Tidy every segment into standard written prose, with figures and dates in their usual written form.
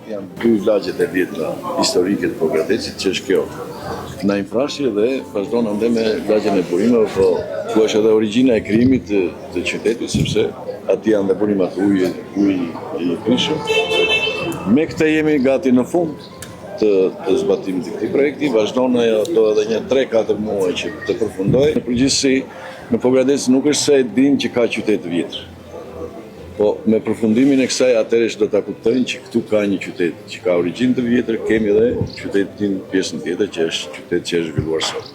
Janë dy lagjet e vjetra historike të Pogradecit, që është kjo na infrashi dhe vazhdon ande me lagjen e burimeve, po ku është edhe origjina e krijimit të qytetit, sepse aty janë dhe burimat uji i prishëm. Me këtë jemi gati në fund të zbatimit të këtij projekti, vazhdon ato edhe një 3-4 muaj që të përfundojë. Në përgjithësi, në Pogradec nuk është se din që ka qytet të vjetër. Po me përfundimin e kësaj atëherë do ta kuptojnë që këtu ka një qytet që ka origjinë të vjetër, kemi edhe qytetin pjesën tjetër që është qytet që është zhvilluar sot.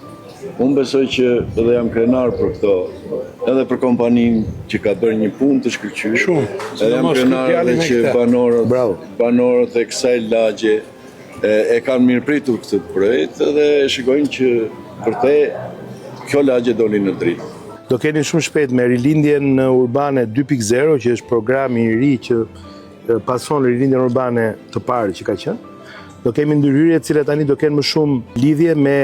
Unë besoj që edhe jam krenar për këto, edhe për kompaninë që ka bërë një punë të shkëlqyer. Edhe jam krenar edhe që banorët e kësaj lagje e kanë mirëpritur këtë projekt dhe shikojnë që për te kjo lagje doli në dritë. Do keni shumë shpejt me rilindjen urbane 2.0, që është programi i ri që pason rilindjen urbane të parë që ka qenë. Do kemi ndërhyrje të cilat tani do kenë më shumë lidhje me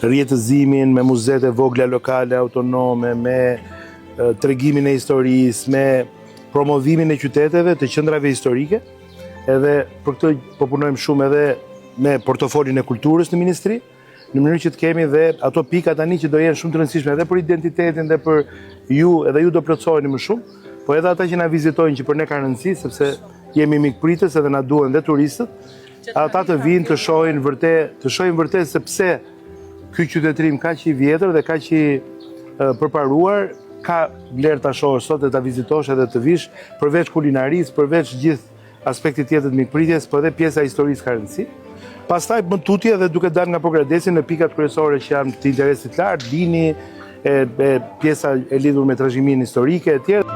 rjetëzimin, me muzeet e vogla lokale autonome, me tregimin e historisë, me promovimin e qyteteve, të qendrave historike. Edhe për këtë po punojmë shumë edhe me portofolin e kulturës në ministri, në mënyrë që të kemi dhe ato pika tani që do jenë shumë të rëndësishme edhe për identitetin dhe për ju, edhe ju do plotësoheni më shumë, po edhe ata që na vizitojnë që për ne ka rëndësi, sepse jemi mikpritës edhe na duhen dhe turistët, ata të vinë të shohin vërtet se pse ky qytetërim kaq i vjetër dhe kaq i përparuar ka vlerë ta shohësh sot dhe ta vizitosh edhe të vish, përveç kulinarisë, përveç gjithë aspektit tjetër të mikpritjes, po edhe pjesa e historisë ka rëndësi. Pastaj më tutje dhe duke dalë nga Pogradeci në pikat kryesore që janë të interesit lartë, lini, pjesa e lidhur me trashëgiminë historike e tjerë.